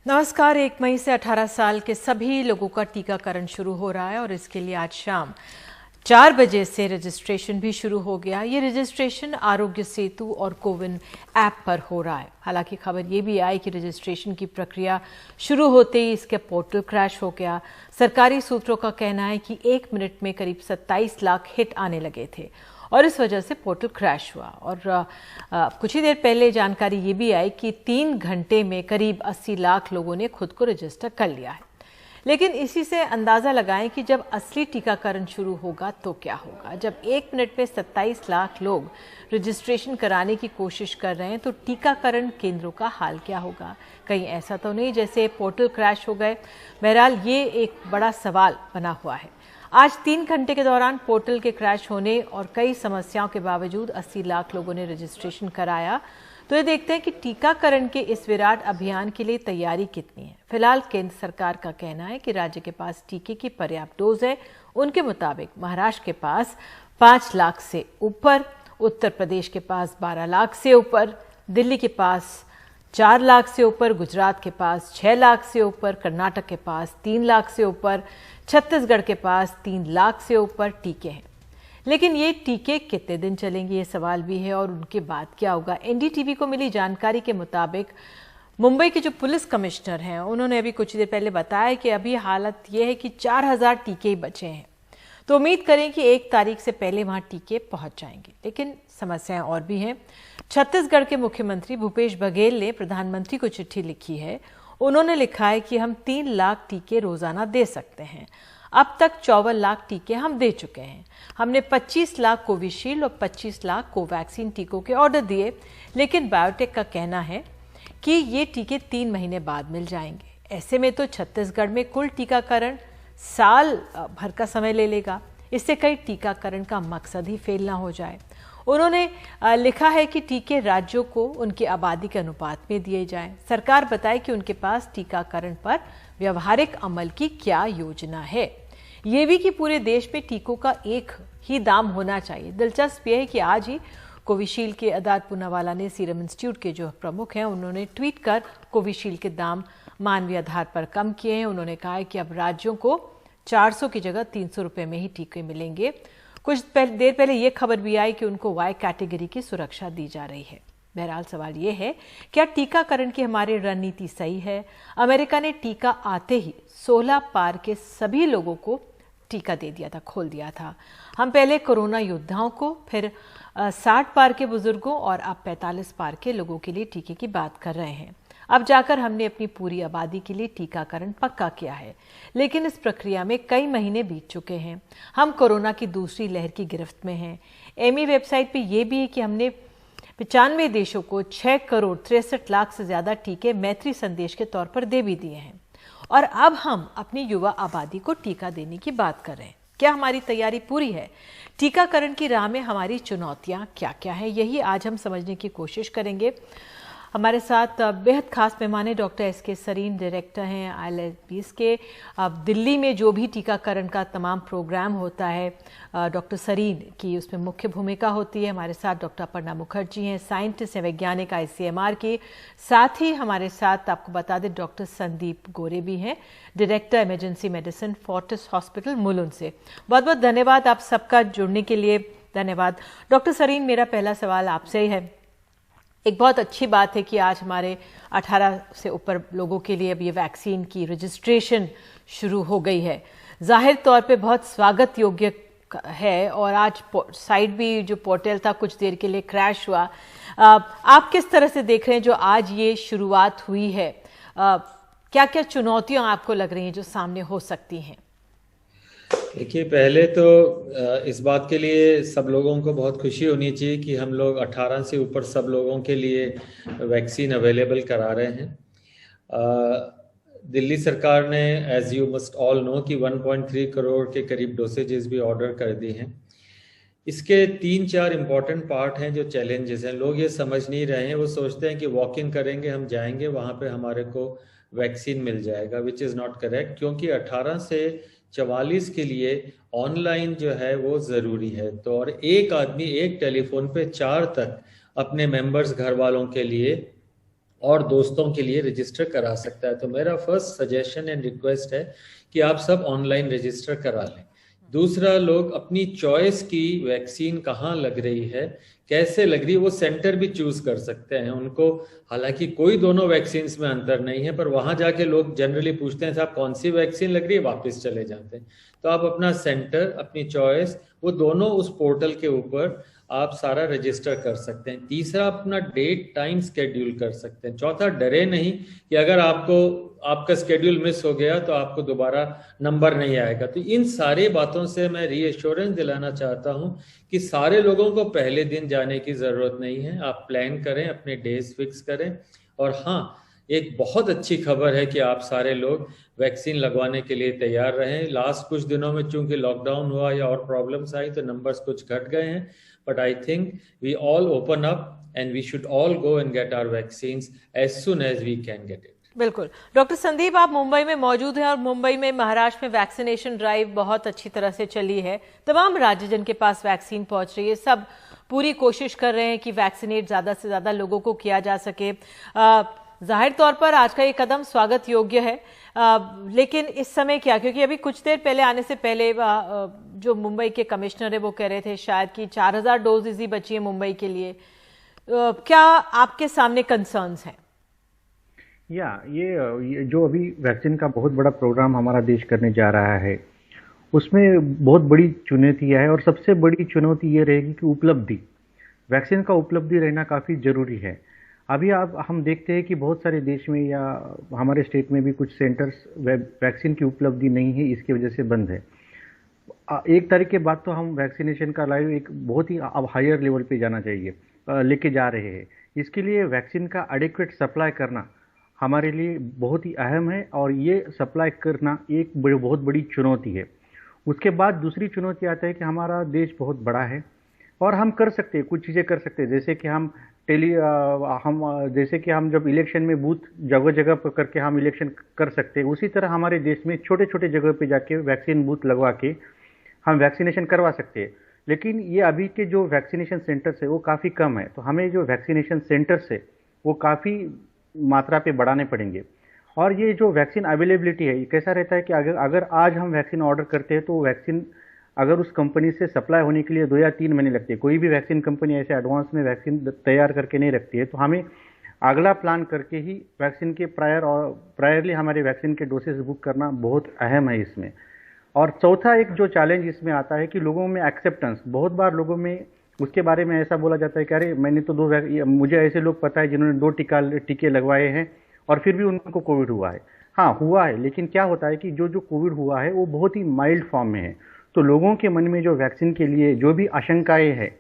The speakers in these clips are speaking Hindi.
नमस्कार। 1 मई से 18 साल के सभी लोगों का टीकाकरण शुरू हो रहा है और इसके लिए आज शाम 4 बजे से रजिस्ट्रेशन भी शुरू हो गया। ये रजिस्ट्रेशन आरोग्य सेतु और कोविन ऐप पर हो रहा है। हालांकि खबर ये भी आई कि रजिस्ट्रेशन की प्रक्रिया शुरू होते ही इसका पोर्टल क्रैश हो गया। सरकारी सूत्रों का कहना है कि 1 मिनट में करीब 27 लाख हिट आने लगे थे और इस वजह से पोर्टल क्रैश हुआ। और कुछ ही देर पहले जानकारी ये भी आई कि 3 घंटे में करीब 80 लाख लोगों ने खुद को रजिस्टर कर लिया है। लेकिन इसी से अंदाजा लगाएं कि जब असली टीकाकरण शुरू होगा तो क्या होगा। जब 1 मिनट में 27 लाख लोग रजिस्ट्रेशन कराने की कोशिश कर रहे हैं तो टीकाकरण केंद्रों का हाल क्या होगा। कहीं ऐसा तो नहीं जैसे पोर्टल क्रैश हो गए। बहरहाल ये एक बड़ा सवाल बना हुआ है। आज 3 घंटे के दौरान पोर्टल के क्रैश होने और कई समस्याओं के बावजूद 80 लाख लोगों ने रजिस्ट्रेशन कराया। तो ये देखते हैं कि टीकाकरण के इस विराट अभियान के लिए तैयारी कितनी है। फिलहाल केंद्र सरकार का कहना है कि राज्य के पास टीके की पर्याप्त डोज है। उनके मुताबिक महाराष्ट्र के पास 5 लाख से ऊपर, उत्तर प्रदेश के पास 12 लाख से ऊपर, दिल्ली के पास 4 लाख से ऊपर, गुजरात के पास 6 लाख से ऊपर, कर्नाटक के पास 3 लाख से ऊपर, छत्तीसगढ़ के पास 3 लाख से ऊपर टीके हैं। लेकिन ये टीके कितने दिन चलेंगे ये सवाल भी है और उनके बाद क्या होगा। एनडीटीवी को मिली जानकारी के मुताबिक मुंबई के जो पुलिस कमिश्नर हैं उन्होंने अभी कुछ देर पहले बताया कि अभी हालत ये है कि 4000 टीके ही बचे हैं। तो उम्मीद करें कि 1 तारीख से पहले वहां टीके पहुंच जाएंगे। लेकिन समस्याएं और भी हैं। छत्तीसगढ़ के मुख्यमंत्री भूपेश बघेल ने प्रधानमंत्री को चिट्ठी लिखी है। उन्होंने लिखा है कि हम 3 लाख टीके रोजाना दे सकते हैं। अब तक 54 लाख टीके हम दे चुके हैं। हमने 25 लाख कोविशील्ड और 25 लाख कोवैक्सीन टीकों के ऑर्डर दिए। लेकिन बायोटेक का कहना है कि ये टीके 3 महीने बाद मिल जाएंगे। ऐसे में तो छत्तीसगढ़ में कुल टीकाकरण साल भर का समय ले लेगा। इससे कई टीकाकरण का मकसद ही फेल ना हो जाए। उन्होंने लिखा है कि टीके राज्यों को उनकी आबादी के अनुपात में दिए जाएं। सरकार बताए कि उनके पास टीकाकरण पर व्यवहारिक अमल की क्या योजना है। ये भी कि पूरे देश में टीकों का एक ही दाम होना चाहिए। दिलचस्प यह है कि आज ही कोविशील्ड के अदार पूनावाला ने सीरम इंस्टीट्यूट के जो प्रमुख हैं उन्होंने ट्वीट कर कोविशील्ड के दाम मानवीय आधार पर कम किए हैं। उन्होंने कहा है कि अब राज्यों को 400 की जगह 300 रुपये में ही टीके मिलेंगे। कुछ देर पहले ये खबर भी आई कि उनको वाई कैटेगरी की सुरक्षा दी जा रही है। बहरहाल सवाल ये है, क्या टीकाकरण की हमारी रणनीति सही है। अमेरिका ने टीका आते ही 16 पार के सभी लोगों को टीका दे दिया था, खोल दिया था। हम पहले कोरोना योद्धाओं को, फिर 60 पार के बुजुर्गों और अब 45 पार के लोगों के लिए टीके की बात कर रहे हैं। अब जाकर हमने अपनी पूरी आबादी के लिए टीकाकरण पक्का किया है। लेकिन इस प्रक्रिया में कई महीने बीत चुके हैं। हम कोरोना की दूसरी लहर की गिरफ्त में हैं। एमी वेबसाइट पे ये भी है कि हमने 95 देशों को 6 करोड़ 63 लाख से ज्यादा टीके मैत्री संदेश के तौर पर दे भी दिए हैं। और अब हम अपनी युवा आबादी को टीका देने की बात कर रहे हैं। क्या हमारी तैयारी पूरी है। टीकाकरण की राह में हमारी चुनौतियां क्या क्या है, यही आज हम समझने की कोशिश करेंगे। हमारे साथ बेहद खास मेहमान है डॉक्टर एसके सरीन, डायरेक्टर हैं ILBS के। दिल्ली में जो भी टीकाकरण का तमाम प्रोग्राम होता है डॉक्टर सरीन की उसमें मुख्य भूमिका होती है। हमारे साथ डॉक्टर अपर्णा मुखर्जी हैं, साइंटिस्ट हैं, वैज्ञानिक ICMR की। साथ ही हमारे साथ आपको बता दें डॉक्टर संदीप गोरे भी हैं, director emergency medicine Fortis hospital Mulund से। बहुत बहुत धन्यवाद आप सबका जुड़ने के लिए। धन्यवाद डॉक्टर सरीन। मेरा पहला सवाल आपसे ही है। एक बहुत अच्छी बात है कि आज हमारे 18 से ऊपर लोगों के लिए अब ये वैक्सीन की रजिस्ट्रेशन शुरू हो गई है। जाहिर तौर पे बहुत स्वागत योग्य है। और आज साइट भी जो पोर्टल था कुछ देर के लिए क्रैश हुआ। आप किस तरह से देख रहे हैं जो आज ये शुरुआत हुई है। क्या क्या चुनौतियां आपको लग रही हैं जो सामने हो सकती हैं। देखिए, पहले तो इस बात के लिए सब लोगों को बहुत खुशी होनी चाहिए कि हम लोग 18 से ऊपर सब लोगों के लिए वैक्सीन अवेलेबल करा रहे हैं। दिल्ली सरकार ने, as you must all know, कि 1.3 करोड़ के करीब डोसेजेस भी ऑर्डर कर दी हैं। इसके 3-4 इम्पॉर्टेंट पार्ट हैं जो चैलेंजेस हैं। लोग ये समझ नहीं रहे हैं। वो सोचते हैं कि वॉक इन करेंगे, हम जाएंगे, वहाँ पे हमारे को वैक्सीन मिल जाएगा, विच इज़ नॉट करेक्ट। क्योंकि 18 से 44 के लिए ऑनलाइन जो है वो ज़रूरी है। तो और एक आदमी एक टेलीफोन पे 4 तक अपने मेंबर्स घर वालों के लिए और दोस्तों के लिए रजिस्टर करा सकता है। तो मेरा फर्स्ट सजेशन एंड रिक्वेस्ट है कि आप सब ऑनलाइन रजिस्टर करा लें। दूसरा, लोग अपनी चॉइस की वैक्सीन कहाँ लग रही है, कैसे लग रही है, वो सेंटर भी चूज कर सकते हैं उनको। हालांकि कोई दोनों वैक्सीन में अंतर नहीं है, पर वहां जाके लोग जनरली पूछते हैं साहब कौन सी वैक्सीन लग रही है, वापस चले जाते हैं। तो आप अपना सेंटर, अपनी चॉइस, वो दोनों उस पोर्टल के ऊपर आप सारा रजिस्टर कर सकते हैं। तीसरा, अपना डेट टाइम स्केड्यूल कर सकते हैं। चौथा, डरे नहीं कि अगर आपका स्केड्यूल मिस हो गया तो आपको दोबारा नंबर नहीं आएगा। तो इन सारी बातों से मैं रीएश्योरेंस दिलाना चाहता हूं कि सारे लोगों को पहले दिन जाने की जरूरत नहीं है। आप प्लान करें, अपने डेज फिक्स करें। और हाँ, एक बहुत अच्छी खबर है कि आप सारे लोग वैक्सीन लगवाने के लिए तैयार रहें। लास्ट कुछ दिनों में चूंकि लॉकडाउन हुआ या और प्रॉब्लम्स आई तो नंबर्स कुछ घट गए हैं, but I think we all open up and we should all go and get our vaccines as soon as we can get it. बिल्कुल। डॉक्टर संदीप, आप मुंबई में मौजूद हैं और मुंबई में, महाराष्ट्र में वैक्सीनेशन ड्राइव बहुत अच्छी तरह से चली है। तमाम राज्य जिनके पास वैक्सीन पहुंच रही है, सब पूरी कोशिश कर रहे हैं कि वैक्सीनेट ज्यादा से ज्यादा लोगों को किया जा सके। जाहिर तौर पर आज का ये कदम स्वागत योग्य है, लेकिन इस समय क्या, क्योंकि अभी कुछ देर पहले आने से पहले जो मुंबई के कमिश्नर है वो कह रहे थे शायद कि 4000 डोजेज ही बची है मुंबई के लिए। क्या आपके सामने कंसर्न्स हैं? ये जो अभी वैक्सीन का बहुत बड़ा प्रोग्राम हमारा देश करने जा रहा है, उसमें बहुत बड़ी चुनौतियां है। और सबसे बड़ी चुनौती ये रहेगी कि उपलब्धि, वैक्सीन का उपलब्धि रहना काफ़ी ज़रूरी है। अभी हम देखते हैं कि बहुत सारे देश में या हमारे स्टेट में भी कुछ सेंटर्स वैक्सीन की उपलब्धि नहीं है, इसकी वजह से बंद है। 1 तारीख के बाद तो हम वैक्सीनेशन का लाइव एक बहुत ही अब हायर लेवल पे जाना चाहिए, लेके जा रहे हैं। इसके लिए वैक्सीन का एडिक्वेट सप्लाई करना हमारे लिए बहुत ही अहम है, और ये सप्लाई करना एक बहुत बड़ी चुनौती है। उसके बाद दूसरी चुनौती आता है कि हमारा देश बहुत बड़ा है और हम कर सकते हैं, कुछ चीज़ें कर सकते हैं, जैसे कि जैसे कि हम जब इलेक्शन में बूथ जगह जगह पर करके हम इलेक्शन कर सकते हैं, उसी तरह हमारे देश में छोटे छोटे जगह पे जाके वैक्सीन बूथ लगवा के हम वैक्सीनेशन करवा सकते हैं। लेकिन ये अभी के जो वैक्सीनेशन सेंटर्स है वो काफ़ी कम है, तो हमें जो वैक्सीनेशन सेंटर्स है वो काफ़ी मात्रा पे बढ़ाने पड़ेंगे। और ये जो वैक्सीन अवेलेबिलिटी है, ये कैसा रहता है कि अगर आज हम वैक्सीन ऑर्डर करते हैं तो वैक्सीन अगर उस कंपनी से सप्लाई होने के लिए 2 या 3 महीने लगते हैं। कोई भी वैक्सीन कंपनी ऐसे एडवांस में वैक्सीन तैयार करके नहीं रखती है, तो हमें अगला प्लान करके ही वैक्सीन के प्रायरली हमारे वैक्सीन के डोसेज बुक करना बहुत अहम है इसमें। और चौथा एक जो चैलेंज इसमें आता है कि लोगों में एक्सेप्टेंस, बहुत बार लोगों में उसके बारे में ऐसा बोला जाता है कि अरे मैंने तो मुझे ऐसे लोग पता है जिन्होंने 2 टीके लगवाए हैं और फिर भी उनको कोविड हुआ है। हाँ, हुआ है, लेकिन क्या होता है कि जो कोविड हुआ है वो बहुत ही माइल्ड फॉर्म में है। तो लोगों के मन में जो वैक्सीन के लिए जो भी आशंकाएं हैं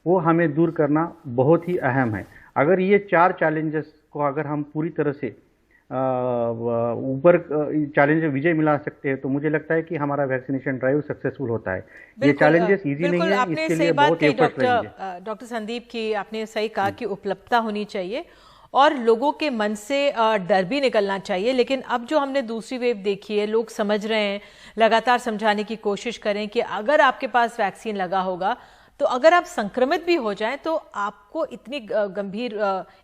वो हमें दूर करना बहुत ही अहम है। अगर ये 4 चैलेंजेस को अगर हम पूरी तरह से ऊपर चैलेंज विजय मिला सकते हैं तो मुझे लगता है कि हमारा वैक्सीनेशन ड्राइव सक्सेसफुल होता है। ये चैलेंजेस इजी नहीं है, इसके लिए बहुत एफर्ट लगेंगे। डॉक्टर संदीप की आपने सही कहा कि उपलब्धता होनी चाहिए और लोगों के मन से डर भी निकलना चाहिए। लेकिन अब जो हमने दूसरी वेव देखी है, लोग समझ रहे हैं, लगातार समझाने की कोशिश करें कि अगर आपके पास वैक्सीन लगा होगा तो अगर आप संक्रमित भी हो जाएं तो आपको इतनी गंभीर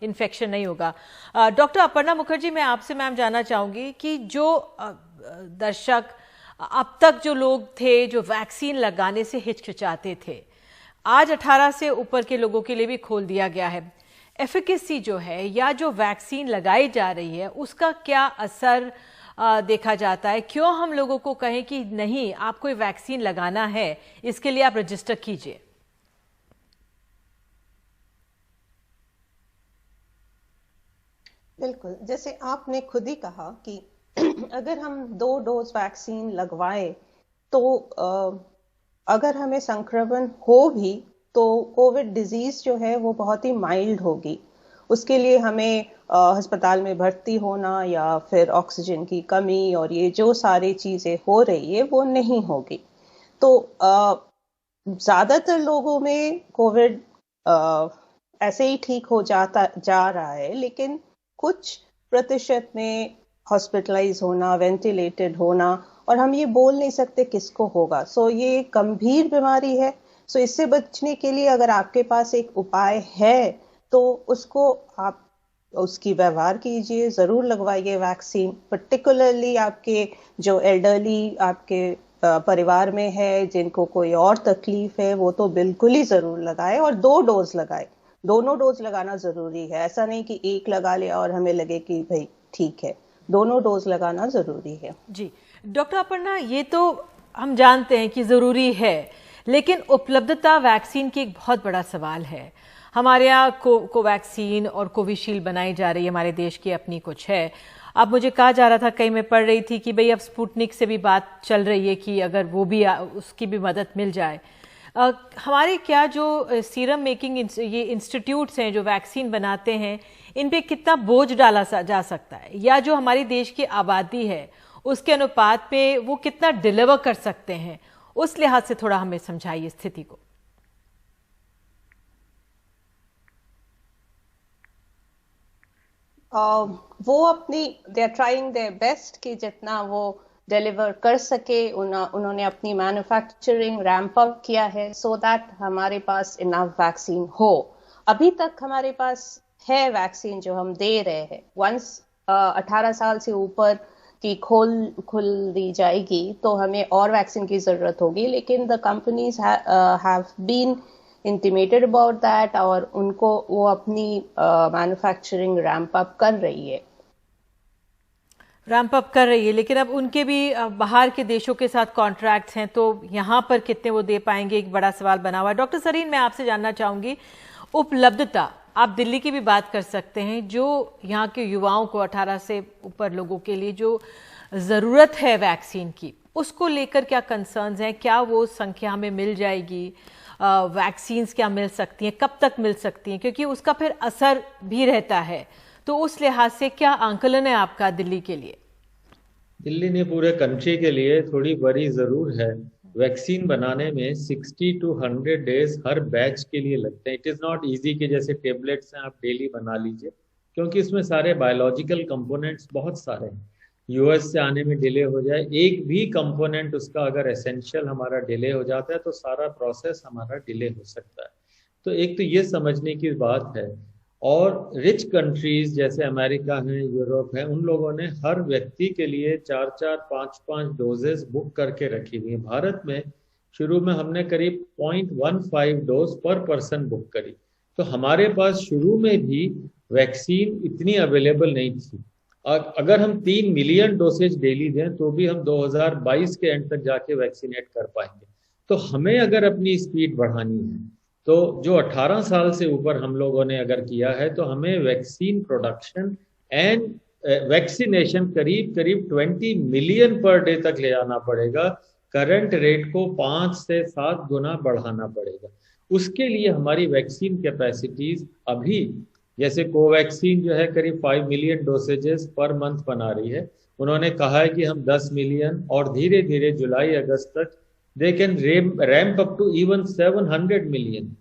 इन्फेक्शन नहीं होगा। डॉक्टर अपर्णा मुखर्जी, मैं आपसे मैम जानना चाहूंगी कि जो दर्शक अब तक जो लोग थे जो वैक्सीन लगाने से हिचकिचाते थे, आज 18 से ऊपर के लोगों के लिए भी खोल दिया गया है। एफिकेसी जो है या जो वैक्सीन लगाई जा रही है उसका क्या असर देखा जाता है? क्यों हम लोगों को कहें कि नहीं, आपको वैक्सीन लगाना है, इसके लिए आप रजिस्टर कीजिए? बिल्कुल, जैसे आपने खुद ही कहा कि अगर हम 2 डोज वैक्सीन लगवाए तो अगर हमें संक्रमण हो भी तो कोविड डिजीज जो है वो बहुत ही माइल्ड होगी। उसके लिए हमें अस्पताल में भर्ती होना या फिर ऑक्सीजन की कमी और ये जो सारी चीजें हो रही है वो नहीं होगी। तो ज्यादातर लोगों में कोविड ऐसे ही ठीक हो जा रहा है, लेकिन कुछ प्रतिशत में हॉस्पिटलाइज होना, वेंटिलेटेड होना, और हम ये बोल नहीं सकते किसको होगा। सो ये गंभीर बीमारी है। सो इससे बचने के लिए अगर आपके पास एक उपाय है तो उसको आप उसकी व्यवहार कीजिए, ज़रूर लगवाइए वैक्सीन। पर्टिकुलरली आपके जो एल्डरली आपके परिवार में है, जिनको कोई और तकलीफ है, वो तो बिल्कुल ही ज़रूर लगाए और 2 डोज लगाए। दोनों डोज लगाना ज़रूरी है। ऐसा नहीं कि एक लगा लिया और हमें लगे कि भाई ठीक है, दोनों डोज लगाना ज़रूरी है। जी डॉक्टर अपर्णा, ये तो हम जानते हैं कि ज़रूरी है, लेकिन उपलब्धता वैक्सीन की एक बहुत बड़ा सवाल है। हमारे यहाँ कोवैक्सीन और कोविशील्ड बनाई जा रही है, हमारे देश की अपनी कुछ है। अब मुझे कहा जा रहा था, कहीं मैं पढ़ रही थी कि भाई अब स्पुतनिक से भी बात चल रही है कि अगर वो भी उसकी भी मदद मिल जाए। हमारे क्या जो सीरम मेकिंग ये इंस्टीट्यूट्स हैं जो वैक्सीन बनाते हैं, इन पे कितना बोझ डाला जा सकता है, या जो हमारी देश की आबादी है उसके अनुपात पे वो कितना डिलीवर कर सकते हैं, उस लिहाज से थोड़ा हमें समझाइए स्थिति को। वो अपनी they are trying their best कि जितना वो डिलीवर कर सके। उन्होंने अपनी मैन्युफैक्चरिंग रैंप अप किया है सो दैट हमारे पास इनफ वैक्सीन हो। अभी तक हमारे पास है वैक्सीन जो हम दे रहे हैं। वंस 18 साल से ऊपर की खुल दी जाएगी तो हमें और वैक्सीन की जरूरत होगी, लेकिन the companies have been intimated about that और उनको वो अपनी मैन्युफैक्चरिंग रैंप अप कर रही है। लेकिन अब उनके भी बाहर के देशों के साथ कॉन्ट्रैक्ट्स हैं, तो यहाँ पर कितने वो दे पाएंगे, एक बड़ा सवाल बना हुआ है। डॉक्टर सरीन, मैं आपसे जानना चाहूंगी, उपलब्धता, आप दिल्ली की भी बात कर सकते हैं, जो यहाँ के युवाओं को 18 से ऊपर लोगों के लिए जो ज़रूरत है वैक्सीन की, उसको लेकर क्या कंसर्न्स हैं? क्या वो संख्या हमें मिल जाएगी? वैक्सीन्स क्या मिल सकती हैं, कब तक मिल सकती हैं, क्योंकि उसका फिर असर भी रहता है। तो उस लिहाज से क्या आंकलन है आपका दिल्ली के लिए? दिल्ली ने पूरे कंट्री के लिए थोड़ी बड़ी जरूर है। वैक्सीन बनाने में 60 to 100 डेज हर बैच के लिए लगते हैं। इट इज़ नॉट इजी कि जैसे टेबलेट्स हैं आप डेली बना लीजिए, क्योंकि इसमें सारे बायोलॉजिकल कंपोनेंट्स बहुत सारे हैं। यूएस से आने में डिले हो जाए, एक भी कंपोनेंट उसका अगर एसेंशियल हमारा डिले हो जाता है तो सारा प्रोसेस हमारा डिले हो सकता है। तो एक तो ये समझने की बात है। और रिच कंट्रीज जैसे अमेरिका है, यूरोप है, उन लोगों ने हर व्यक्ति के लिए 4-4, 5-5 डोजेस बुक करके रखी हुई है। भारत में शुरू में हमने करीब 0.15 डोज पर पर्सन बुक करी, तो हमारे पास शुरू में भी वैक्सीन इतनी अवेलेबल नहीं थी। अगर हम 3 मिलियन डोसेज डेली दें तो भी हम 2022 के एंड तक जाके वैक्सीनेट कर पाएंगे। तो हमें अगर अपनी स्पीड बढ़ानी है तो जो 18 साल से ऊपर हम लोगों ने अगर किया है तो हमें वैक्सीन प्रोडक्शन एंड वैक्सीनेशन करीब 20 मिलियन पर डे तक ले जाना पड़ेगा। करंट रेट को 5 से 7 गुना बढ़ाना पड़ेगा। उसके लिए हमारी वैक्सीन कैपेसिटीज अभी, जैसे कोवैक्सीन जो है करीब 5 मिलियन डोसेजेस पर मंथ बना रही है, उन्होंने कहा है कि हम 10 मिलियन और धीरे धीरे जुलाई अगस्त तक they can ramp up to even 700 million.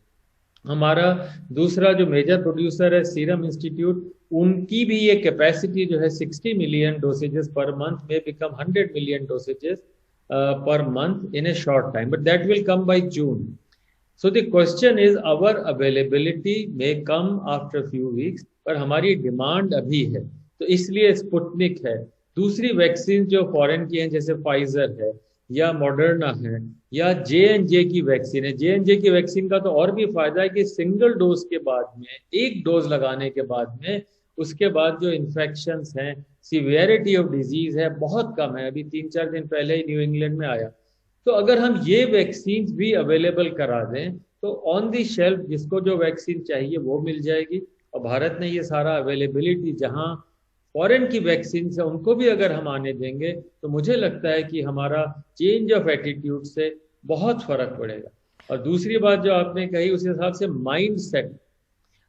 हमारा दूसरा जो मेजर प्रोड्यूसर है सीरम इंस्टीट्यूट, उनकी भी ये कैपेसिटी जो है 60 मिलियन डोसेजेस पर मंथ में बिकम 100 मिलियन डोसेजेस पर month in a short time, but that will come by June. So the question is our availability may come after a few weeks, पर हमारी डिमांड अभी है, तो इसलिए स्पुतनिक है। दूसरी वैक्सीन जो फॉरेन की हैं जैसे फाइजर है या मॉडर्ना है या J&J की वैक्सीन है। J&J की वैक्सीन का तो और भी फायदा है कि सिंगल डोज के बाद में, एक डोज लगाने के बाद में, उसके बाद जो इन्फेक्शंस हैं, सीवियरिटी ऑफ डिजीज है बहुत कम है। अभी 3-4 दिन पहले ही न्यू इंग्लैंड में आया। तो अगर हम ये वैक्सीन भी अवेलेबल करा दें तो ऑन दी शेल्फ जिसको जो वैक्सीन चाहिए वो मिल जाएगी। और भारत ने ये सारा अवेलेबिलिटी जहां फॉरेन की वैक्सीन है उनको भी अगर हम आने देंगे तो मुझे लगता है कि हमारा चेंज ऑफ एटीट्यूड से बहुत फर्क पड़ेगा। और दूसरी बात जो आपने कही उस हिसाब से माइंड सेट,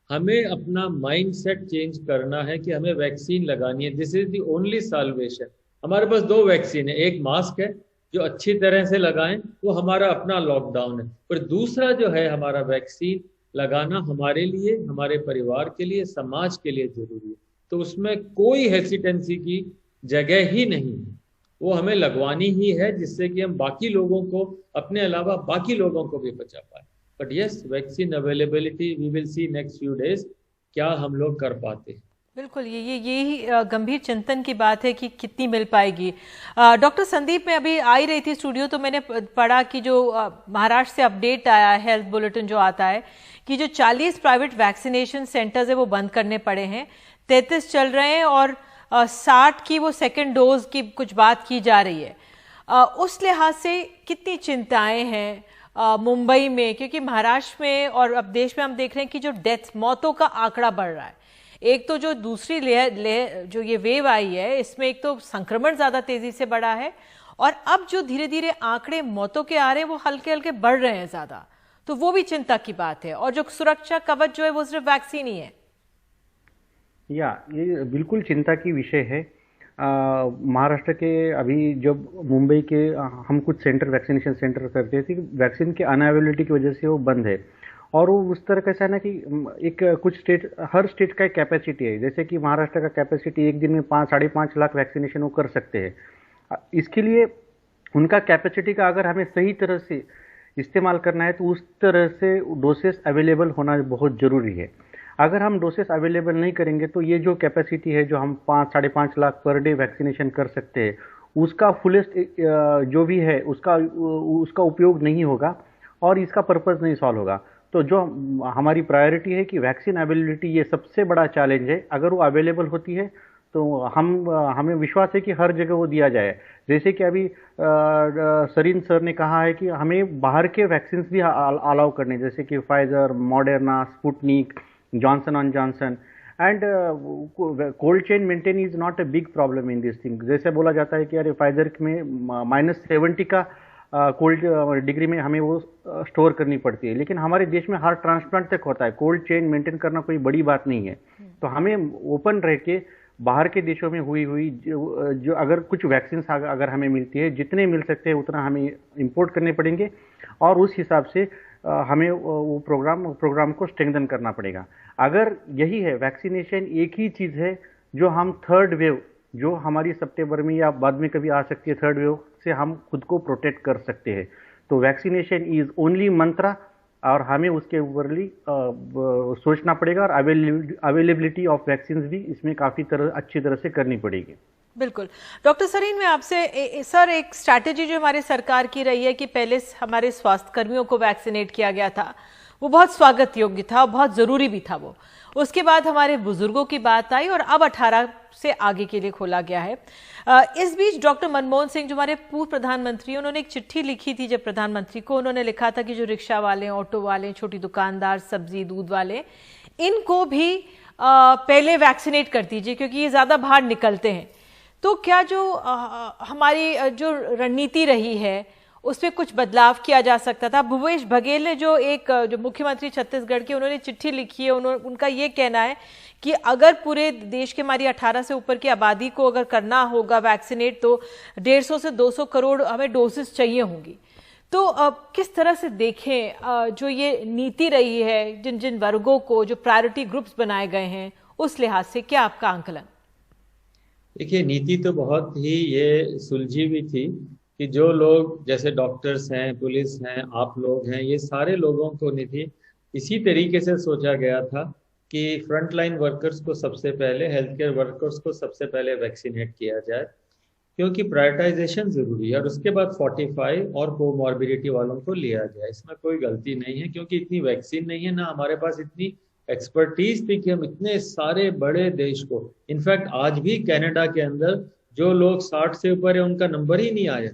हमें अपना माइंड सेट चेंज करना है कि हमें वैक्सीन लगानी है। This is the only solvation. हमारे पास 2 वैक्सीन है, एक मास्क है जो अच्छी तरह से लगाएं, वो हमारा अपना लॉकडाउन है, पर दूसरा जो है हमारा वैक्सीन लगाना हमारे लिए, हमारे परिवार के लिए, समाज के लिए जरूरी है। तो उसमें कोई हेसिटेंसी की जगह ही नहीं है, वो हमें लगवानी ही है जिससे कि हम बाकी लोगों को, अपने अलावा बाकी लोगों को भी बचा पाए। But yes, vaccine availability we will see next few days, क्या हम लोग कर पाते हैं। बिल्कुल, यही गंभीर चिंतन की बात है कि कितनी मिल पाएगी। डॉक्टर संदीप, मैं अभी आ ही रही थी स्टूडियो तो मैंने पढ़ा कि जो महाराष्ट्र से अपडेट आया है, हेल्थ बुलेटिन जो आता है कि जो 40 प्राइवेट वैक्सीनेशन सेंटर्स है वो बंद करने पड़े हैं, 33 चल रहे हैं और 60 की वो सेकेंड डोज की कुछ बात की जा रही है। उस लिहाज से कितनी चिंताएं हैं मुंबई में, क्योंकि महाराष्ट्र में और अब देश में हम देख रहे हैं कि जो डेथ मौतों का आंकड़ा बढ़ रहा है। एक तो जो दूसरी लेयर जो ये वेव आई है, इसमें एक तो संक्रमण ज्यादा तेजी से बढ़ा है और अब जो धीरे धीरे आंकड़े मौतों के आ रहे हैं वो हल्के हल्के बढ़ रहे हैं ज्यादा, तो वो भी चिंता की बात है। और जो सुरक्षा कवच जो है वो सिर्फ वैक्सीन ही है। ये बिल्कुल चिंता की विषय है। महाराष्ट्र के अभी जब मुंबई के हम कुछ सेंटर वैक्सीनेशन सेंटर करते थे, वैक्सीन के अनअवेलेबिलिटी की वजह से वो बंद है। और वो उस तरह कैसा है ना कि एक कुछ स्टेट, हर स्टेट का एक कैपेसिटी है। जैसे कि महाराष्ट्र का कैपेसिटी एक दिन में 5-5.5 लाख वैक्सीनेशन वो कर सकते हैं। इसके लिए उनका कैपेसिटी का अगर हमें सही तरह से इस्तेमाल करना है तो उस तरह से डोसेस अवेलेबल होना बहुत ज़रूरी है। अगर हम डोसेस अवेलेबल नहीं करेंगे तो ये जो कैपेसिटी है, जो हम 5-5.5 लाख पर डे वैक्सीनेशन कर सकते हैं, उसका फुलेस्ट जो भी है उसका उपयोग नहीं होगा और इसका पर्पज़ नहीं सॉल्व होगा। तो जो हमारी प्रायोरिटी है कि वैक्सीन अवेलेबिलिटी, ये सबसे बड़ा चैलेंज है। अगर वो अवेलेबल होती है तो हमें विश्वास है कि हर जगह वो दिया जाए। जैसे कि अभी सरीन सर ने कहा है कि हमें बाहर के वैक्सीन भी अलाउ करने, जैसे कि Pfizer, Moderna, Sputnik, Johnson and Johnson. And cold chain maintain is not a big problem in this thing. जैसे बोला जाता है कि अरे फाइजर में -70 का कोल्ड डिग्री में हमें वो स्टोर करनी पड़ती है, लेकिन हमारे देश में हार्ट ट्रांसप्लांट तक होता है। कोल्ड चेन मेंटेन करना कोई बड़ी बात नहीं है। तो हमें ओपन रह के बाहर के देशों में हुई जो अगर कुछ वैक्सीन अगर हमें मिलती है, जितने मिल सकते हैं उतना हमें इंपोर्ट करने पड़ेंगे और उस हिसाब से हमें वो प्रोग्राम को स्ट्रेंथन करना पड़ेगा। अगर यही है, वैक्सीनेशन एक ही चीज़ है जो हम थर्ड वेव, जो हमारी सितंबर में या बाद में कभी आ सकती है, थर्ड वेव से हम खुद को प्रोटेक्ट कर सकते हैं। तो वैक्सीनेशन इज ओनली मंत्रा और हमें उसके ऊपर सोचना पड़ेगा और अवेलेबिलिटी ऑफ वैक्सीन भी इसमें काफ़ी अच्छी तरह से करनी पड़ेगी। बिल्कुल। डॉक्टर सरीन, मैं आपसे सर, एक स्ट्रैटेजी जो हमारी सरकार की रही है कि पहले हमारे स्वास्थ्य कर्मियों को वैक्सीनेट किया गया था, वो बहुत स्वागत योग्य था, बहुत ज़रूरी भी था वो। उसके बाद हमारे बुजुर्गों की बात आई और अब 18 से आगे के लिए खोला गया है। इस बीच डॉक्टर मनमोहन सिंह, जो हमारे पूर्व प्रधानमंत्री, उन्होंने एक चिट्ठी लिखी थी जब प्रधानमंत्री को, उन्होंने लिखा था कि जो रिक्शा वाले, ऑटो वाले, छोटी दुकानदार, सब्जी दूध वाले, इनको भी पहले वैक्सीनेट कर दीजिए क्योंकि ये ज़्यादा बाहर निकलते हैं। तो क्या जो हमारी जो रणनीति रही है उसमें कुछ बदलाव किया जा सकता था? भूपेश बघेल ने जो मुख्यमंत्री छत्तीसगढ़ के, उन्होंने चिट्ठी लिखी है, उनका ये कहना है कि अगर पूरे देश के हमारी 18 से ऊपर की आबादी को अगर करना होगा वैक्सीनेट तो 150 से 200 करोड़ हमें डोसेस चाहिए होंगी। तो किस तरह से देखें जो ये नीति रही है, जिन जिन वर्गों को जो प्रायोरिटी ग्रुप्स बनाए गए हैं, उस लिहाज से क्या आपका आंकलन? देखिए, नीति तो बहुत ही ये सुलझी हुई थी कि जो लोग जैसे डॉक्टर्स हैं, पुलिस हैं, आप लोग हैं, ये सारे लोगों को नीति इसी तरीके से सोचा गया था कि फ्रंटलाइन वर्कर्स को सबसे पहले, हेल्थ केयर वर्कर्स को सबसे पहले वैक्सीनेट किया जाए, क्योंकि प्रायोरिटाइजेशन जरूरी है, और उसके बाद 45 और कोमॉर्बिडिटी वालों को लिया जाए। इसमें कोई गलती नहीं है, क्योंकि इतनी वैक्सीन नहीं है, ना हमारे पास इतनी एक्सपर्टीज थी कि हम इतने सारे बड़े देश को, इनफैक्ट आज भी कनाडा के अंदर जो लोग 60 से ऊपर है उनका नंबर ही नहीं आया,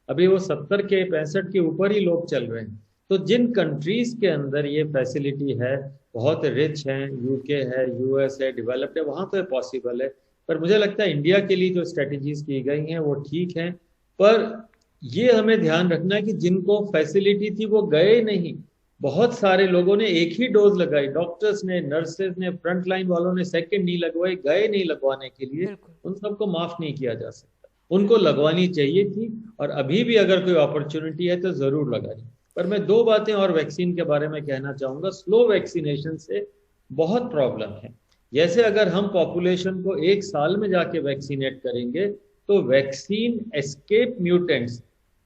अभी वो 70 के 65 के ऊपर ही लोग चल रहे हैं। तो जिन कंट्रीज के अंदर ये फैसिलिटी है, बहुत रिच है, यूके है, यूएस है, डेवलप्ड है, वहां तो ये पॉसिबल है। पर मुझे लगता है इंडिया के लिए जो स्ट्रेटेजीज की गई हैं वो ठीक हैं, पर ये हमें ध्यान रखना है कि जिनको फैसिलिटी थी वो गए नहीं। बहुत सारे लोगों ने एक ही डोज लगाई, डॉक्टर्स ने, नर्सेज ने, फ्रंट लाइन वालों ने सेकंड नहीं लगवाई, गए नहीं लगवाने के लिए, उन सबको माफ नहीं किया जा सकता। उनको लगवानी चाहिए थी और अभी भी अगर कोई अपॉर्चुनिटी है तो जरूर लगानी। पर मैं 2 बातें और वैक्सीन के बारे में कहना चाहूंगा। स्लो वैक्सीनेशन से बहुत प्रॉब्लम है। जैसे अगर हम पॉपुलेशन को 1 साल में जाके वैक्सीनेट करेंगे तो वैक्सीन एस्केप म्यूटेंट्स,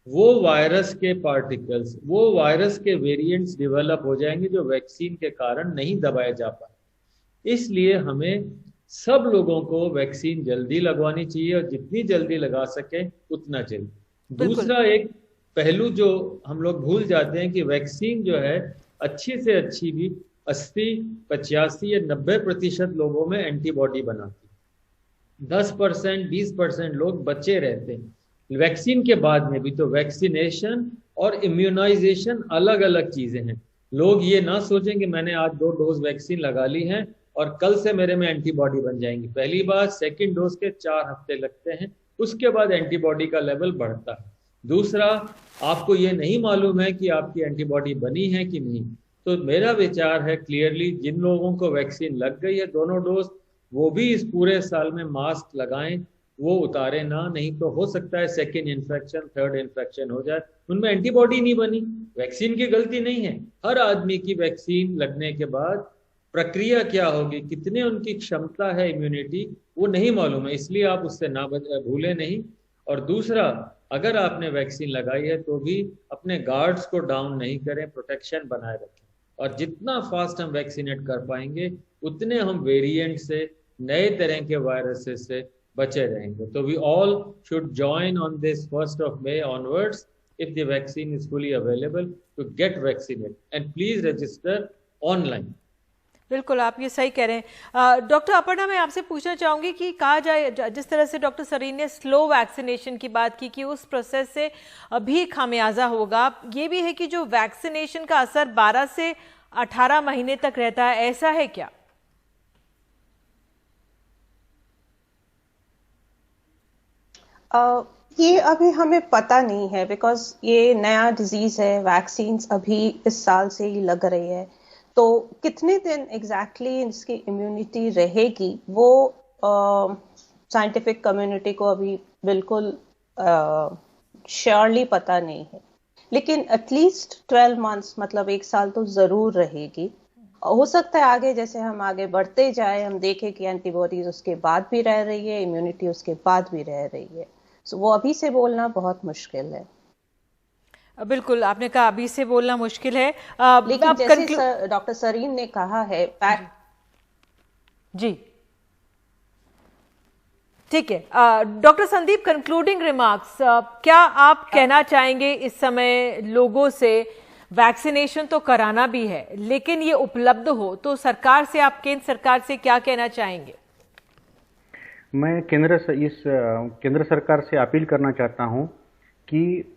वो वायरस के पार्टिकल्स, वो वायरस के वेरिएंट्स डेवलप हो जाएंगे जो वैक्सीन के कारण नहीं दबाए जा पाए। इसलिए हमें सब लोगों को वैक्सीन जल्दी लगवानी चाहिए और जितनी जल्दी लगा सके उतना जल्दी। बिल्कुल। दूसरा एक पहलू जो हम लोग भूल जाते हैं कि वैक्सीन जो है अच्छी से अच्छी भी 80, 85 या 90% लोगों में एंटीबॉडी बनाती है। 10%, 20% लोग बचे रहते हैं वैक्सीन के बाद में भी। तो वैक्सीनेशन और इम्यूनाइजेशन अलग अलग चीजें हैं। लोग ये ना सोचें कि मैंने आज 2 डोज वैक्सीन लगा ली है और कल से मेरे में एंटीबॉडी बन जाएंगी। पहली बात, सेकंड डोज के 4 हफ्ते लगते हैं, उसके बाद एंटीबॉडी का लेवल बढ़ता है। दूसरा, आपको ये नहीं मालूम है कि आपकी एंटीबॉडी बनी है कि नहीं। तो मेरा विचार है क्लियरली, जिन लोगों को वैक्सीन लग गई है 2 डोज, वो भी इस पूरे साल में मास्क लगाएं, वो उतारे ना, नहीं तो हो सकता है सेकेंड इन्फेक्शन, थर्ड इन्फेक्शन हो जाए। उनमें एंटीबॉडी नहीं बनी, वैक्सीन की गलती नहीं है। हर आदमी की वैक्सीन लगने के बाद प्रक्रिया क्या होगी, कितने उनकी क्षमता है इम्यूनिटी, वो नहीं मालूम है, इसलिए आप उससे ना भूले नहीं। और दूसरा, अगर आपने वैक्सीन लगाई है तो भी अपने गार्ड्स को डाउन नहीं करें, प्रोटेक्शन बनाए रखें। और जितना फास्ट हम वैक्सीनेट कर पाएंगे उतने हम वेरिएंट से, नए तरह के वायरसेस से बचे रहेंगे। तो we all should join on this 1st of May onwards if the vaccine is fully available to get vaccinated, and please register online. बिल्कुल, आप ये सही कह रहे हैं। डॉक्टर अपर्णा, मैं आपसे पूछना चाहूंगी कि कहा जाए, जिस तरह से डॉक्टर सरीन ने स्लो वैक्सीनेशन की बात की कि उस प्रोसेस से अभी खामियाजा होगा, ये भी है कि जो वैक्सीनेशन का असर 12 से 18 महीने तक रहता है, ऐसा है क्या? ये अभी हमें पता नहीं है, बिकॉज ये नया डिजीज है, वैक्सीन अभी इस साल से ही लग रही है। तो कितने दिन एग्जैक्टली इसकी इम्यूनिटी रहेगी वो साइंटिफिक कम्युनिटी को अभी बिल्कुल श्योरली पता नहीं है, लेकिन एटलीस्ट 12 months, मतलब 1 साल तो जरूर रहेगी। हो सकता है आगे जैसे हम आगे बढ़ते जाए, हम देखें कि एंटीबॉडीज उसके बाद भी रह रही है, इम्यूनिटी उसके बाद भी रह रही है। So, वो अभी से बोलना बहुत मुश्किल है। बिल्कुल, आपने कहा अभी से बोलना मुश्किल है, लेकिन जैसे डॉक्टर सरीन ने कहा है जी, ठीक है। डॉक्टर संदीप, कंक्लूडिंग रिमार्क्स, क्या आप कहना चाहेंगे इस समय लोगों से? वैक्सीनेशन तो कराना भी है, लेकिन ये उपलब्ध हो तो सरकार से, आप केंद्र सरकार से क्या कहना चाहेंगे? मैं केंद्र सरकार से अपील करना चाहता हूं कि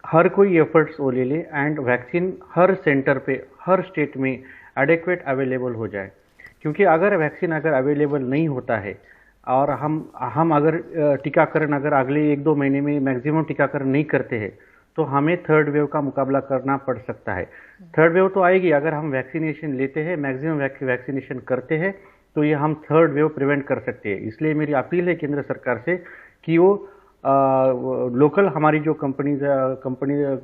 हर कोई एफर्ट्स वो ले ले एंड वैक्सीन हर सेंटर पे, हर स्टेट में एडेक्वेट अवेलेबल हो जाए। क्योंकि अगर वैक्सीन अवेलेबल नहीं होता है और हम अगर टीकाकरण अगर अगले 1-2 महीने में मैक्सिमम टीकाकरण नहीं करते हैं तो हमें थर्ड वेव का मुकाबला करना पड़ सकता है। थर्ड वेव तो आएगी अगर हम वैक्सीनेशन लेते हैं, मैक्सिमम वैक्सीनेशन करते हैं, तो ये हम थर्ड वेव प्रिवेंट कर सकते हैं। इसलिए मेरी अपील है केंद्र सरकार से कि वो लोकल हमारी जो कंपनी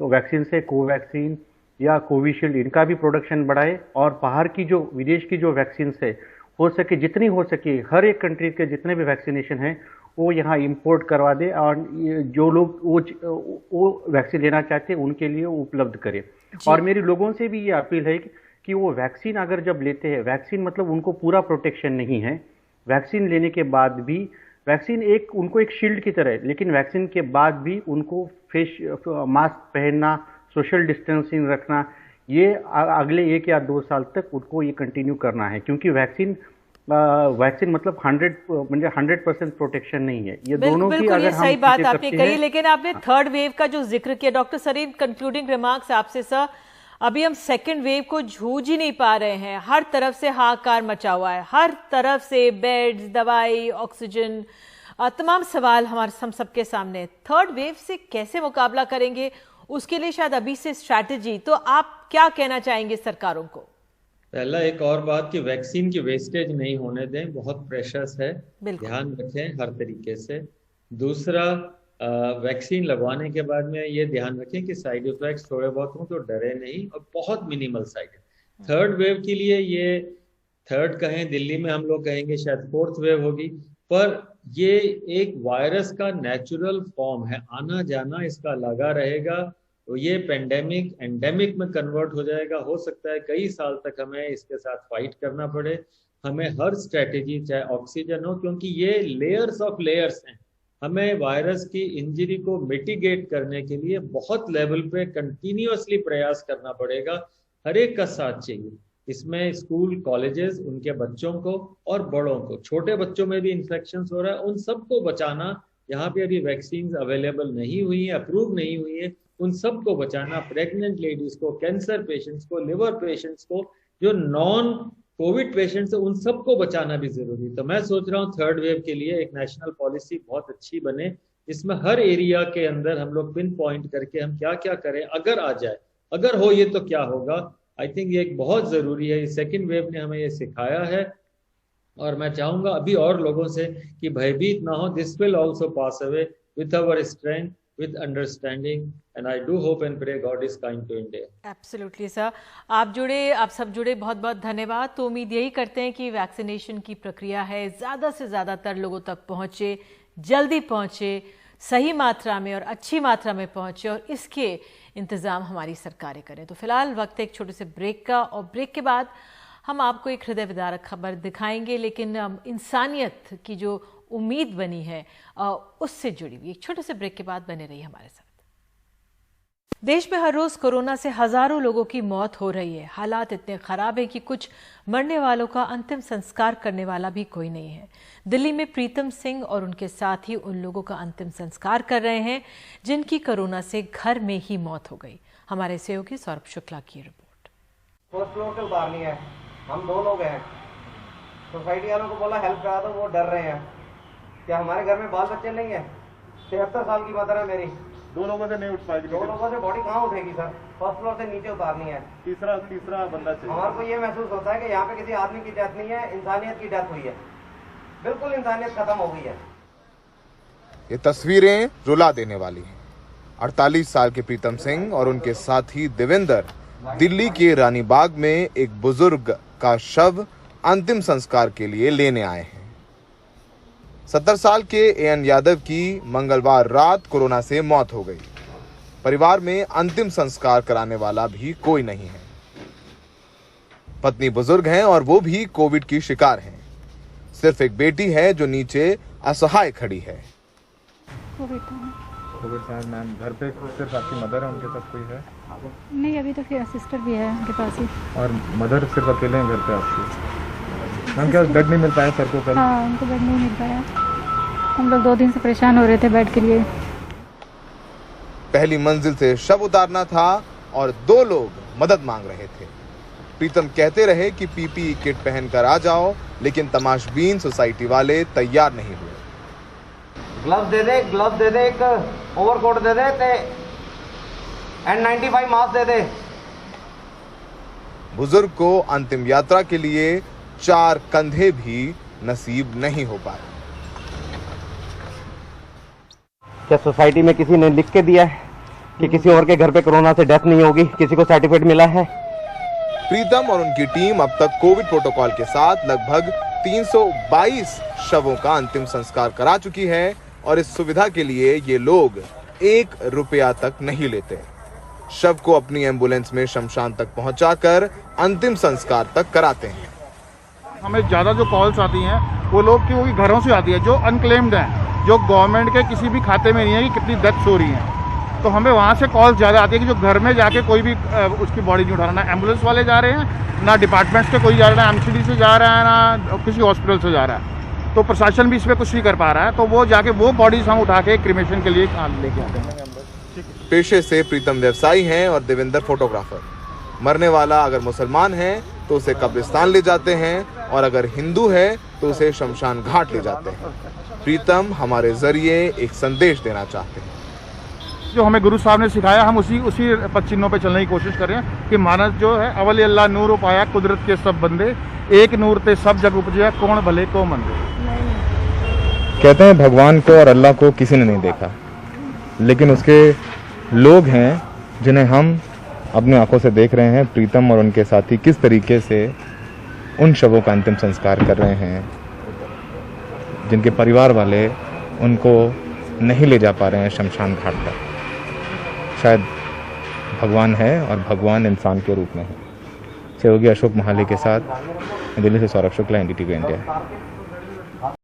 वैक्सीन से, कोवैक्सीन या कोविशील्ड, इनका भी प्रोडक्शन बढ़ाए और बाहर की जो विदेश की जो वैक्सीन है हो सके, जितनी हो सके, हर एक कंट्री के जितने भी वैक्सीनेशन हैं वो यहाँ इंपोर्ट करवा दे और जो लोग वो वैक्सीन लेना चाहते हैं उनके लिए उपलब्ध करे। और मेरी लोगों से भी ये अपील है कि वो वैक्सीन अगर जब लेते हैं, वैक्सीन मतलब उनको पूरा प्रोटेक्शन नहीं है, वैक्सीन लेने के बाद भी वैक्सीन उनको एक शील्ड की तरह है, लेकिन वैक्सीन के बाद भी उनको फेस मास्क पहनना, सोशल डिस्टेंसिंग रखना, ये अगले 1 या 2 साल तक उनको ये कंटिन्यू करना है। क्योंकि वैक्सीन मतलब 100% प्रोटेक्शन नहीं है। ये दोनों की अगर हम सही बात आपने कही, लेकिन आपने थर्ड वेव का जो जिक्र किया, डॉक्टर सरीन, कंक्लूडिंग रिमार्क्स आपसे सर। अभी हम सेकेंड वेव को जूझ ही नहीं पा रहे हैं, हर तरफ से हाहाकार मचा हुआ है, हर तरफ से बेड्स, दवाई, ऑक्सीजन, तमाम सवाल हम सबके सामने। थर्ड वेव से कैसे मुकाबला करेंगे, उसके लिए शायद अभी से स्ट्रैटेजी, तो आप क्या कहना चाहेंगे सरकारों को? पहला एक और बात कि वैक्सीन की वेस्टेज नहीं होने दें, बहुत प्रेशस है, ध्यान रखें हर तरीके से। दूसरा, वैक्सीन लगवाने के बाद में ये ध्यान रखें कि साइड इफेक्ट्स थोड़े बहुत हों तो डरे नहीं, और बहुत minimal side effect. Third wave के लिए ये थर्ड कहें, दिल्ली में हम लोग कहेंगे शायद फोर्थ वेव होगी, पर ये एक वायरस का नेचुरल फॉर्म है, आना जाना इसका लगा रहेगा। तो ये पेंडेमिक एंडेमिक में कन्वर्ट हो जाएगा। हो सकता है कई साल तक हमें इसके साथ फाइट करना पड़े। हमें हर स्ट्रेटेजी, चाहे ऑक्सीजन हो, क्योंकि ये लेयर्स ऑफ लेयर्स हैं, हमें वायरस की इंजरी को मिटिगेट करने के लिए बहुत लेवल पे कंटिन्यूअसली प्रयास करना पड़ेगा। हर एक का साथ चाहिए इसमें। स्कूल, कॉलेजेस, उनके बच्चों को और बड़ों को, छोटे बच्चों में भी इन्फेक्शन हो रहा है, उन सबको बचाना। यहाँ पे अभी वैक्सीन अवेलेबल नहीं हुई है, अप्रूव नहीं हुई है, उन सबको बचाना। प्रेग्नेंट लेडीज को, कैंसर पेशेंट्स को, लिवर पेशेंट्स को, जो नॉन कोविड पेशेंट्स है, उन सबको बचाना भी जरूरी है। तो मैं सोच रहा हूँ थर्ड वेव के लिए एक नेशनल पॉलिसी बहुत अच्छी बने, जिसमें हर एरिया के अंदर हम लोग पिन पॉइंट करके हम क्या क्या करें, अगर आ जाए, अगर हो ये तो क्या होगा। आई थिंक ये एक बहुत जरूरी है। सेकेंड वेव ने हमें ये सिखाया है और मैं चाहूंगा अभी और लोगों से कि भयभीत ना हो। This will also pass away with our strength, with understanding, and I do hope and pray God is kind to India. Absolutely sir. आप सब जुड़े, बहुत बहुत धन्यवाद। तो उम्मीद यही करते हैं कि वैक्सीनेशन की प्रक्रिया है ज़्यादा से ज़्यादातर लोगों तक पहुँचे, जल्दी पहुँचे, सही मात्रा में और अच्छी मात्रा में पहुँचे, और इसके इंतज़ाम हमारी सरकारें करें। तो फिलहाल वक्त है एक छोटे से ब्रेक का, और ब्रेक के बाद हम आपको एक हृदय विदारक खबर दिखाएंगे, लेकिन इंसानियत की जो उम्मीद बनी है उससे जुड़ी हुई। एक छोटे से ब्रेक के बाद बने रहिए हमारे साथ। देश में हर रोज कोरोना से हजारों लोगों की मौत हो रही है। हालात इतने खराब हैं कि कुछ मरने वालों का अंतिम संस्कार करने वाला भी कोई नहीं है। दिल्ली में प्रीतम सिंह और उनके साथी उन लोगों का अंतिम संस्कार कर रहे हैं जिनकी कोरोना से घर में ही मौत हो गई। हमारे सहयोगी सौरभ शुक्ला की रिपोर्ट। फर्स्ट फ्लोर से उतारनी है, हम 2 लोग हैं। सोसाइटी वालों को बोला हेल्प करा दो, वो डर रहे हैं। क्या हमारे घर में बाल बच्चे नहीं है? 73 साल की मदर है मेरी। 2 लोगों से नहीं उठ पाएगी। 2 लोगों से बॉडी कहाँ उठेगी सर? फर्स्ट फ्लोर से नीचे उतारनी है। तीसरा बंदा चाहिए। हमारे को ये महसूस होता है कि यहाँ पे किसी आदमी की डेथ नहीं है, इंसानियत की डेथ हुई है। बिल्कुल इंसानियत खत्म हो गई है। ये तस्वीरें रुला देने वाली हैं। 48 साल के प्रीतम सिंह और उनके साथी देवेंद्र दिल्ली के रानी बाग में एक बुजुर्ग का शव अंतिम संस्कार के लिए लेने आए हैं। 70 साल के एएन यादव की मंगलवार रात कोरोना से मौत हो गई। परिवार में अंतिम संस्कार कराने वाला भी कोई नहीं है। पत्नी बुजुर्ग हैं और वो भी कोविड की शिकार हैं। सिर्फ एक बेटी है जो नीचे असहाय खड़ी है। कोविड साहब मैम, घर पे सिर्फ आपकी मदर है, उनके साथ कोई है? नहीं, अभी तो फिर सिस्टर भी है उनके पास ही। और मदर सिर्फ अकेले हैं घर पे आपकी? मैम क्या बेड नहीं मिल पाया सर को कल? हाँ, उनको बेड नहीं मिल पाया। हम लोग 2 दिन से परेशान हो रहे थे बेड के लिए। पहली मंजिल से शव उतारना था और 2 लोग मदद मांग रहे थे। प्रीतम कहते रहे कि पीपीई किट पहनकर आ जाओ, लेकिन तमाशबीन सोसाइटी वाले तैयार नहीं हुए। ग्लव्स दे दे, एक ओवरकोट दे दे ते N95 मास्क दे दे। बुजुर्ग को अंतिम यात्रा के लिए 4 कंधे भी नसीब नहीं हो पाए। क्या सोसाइटी में किसी ने लिख के दिया है कि किसी और के घर पे कोरोना से डेथ नहीं होगी? किसी को सर्टिफिकेट मिला है? प्रीतम और उनकी टीम अब तक कोविड प्रोटोकॉल के साथ लगभग 322 शवों का अंतिम संस्कार करा चुकी है और इस सुविधा के लिए ये लोग 1 रुपया तक नहीं लेते। शव को अपनी एम्बुलेंस में शमशान तक पहुंचाकर अंतिम संस्कार तक कराते हैं। हमें ज़्यादा जो कॉल्स आती हैं वो लोग की घरों से आती है जो अनक्लेम्ड हैं, जो गवर्नमेंट के किसी भी खाते में नहीं है कि कितनी डेथ्स हो रही हैं। तो हमें वहाँ से कॉल्स ज़्यादा आती है कि जो घर में जाके कोई भी उसकी बॉडी नहीं उठा रहा। ना एम्बुलेंस वाले जा रहे हैं, ना डिपार्टमेंट्स के कोई जा रहा है, एमसीडी से जा रहा है, ना किसी हॉस्पिटल से जा रहा है। तो प्रशासन भी इस पर कुछ नहीं कर पा रहा है। तो वो जाके वो बॉडीज हम उठा के क्रिमेशन के लिए लेके आते हैं। पेशे से प्रीतम व्यवसायी हैं और देवेंद्र फोटोग्राफर। मरने वाला अगर मुसलमान है तो उसे कब्रिस्तान ले जाते हैं और अगर हिंदू है तो उसे शमशान घाट ले जाते हैं। प्रीतम हमारे जरिए एक संदेश देना चाहते हैं। जो हमें गुरु साहब ने सिखाया हम उसी पद चिन्हों पे चलने की कोशिश कर रहे हैं कि मानस जो है अवल अल्लाह नूर उपाया कुदरत के सब बंदे, एक नूर ते सब जग उपजया कौन भले को मंदे। कहते हैं भगवान को और अल्लाह को किसी ने नहीं देखा, लेकिन उसके लोग हैं जिन्हें हम अपनी आंखों से देख रहे हैं। प्रीतम और उनके साथी किस तरीके से उन शवों का अंतिम संस्कार कर रहे हैं जिनके परिवार वाले उनको नहीं ले जा पा रहे हैं शमशान घाट तक। शायद भगवान है और भगवान इंसान के रूप में है। सहयोगी अशोक महाले के साथ दिल्ली से सौरभ शुक्ला, NDTV इंडिया।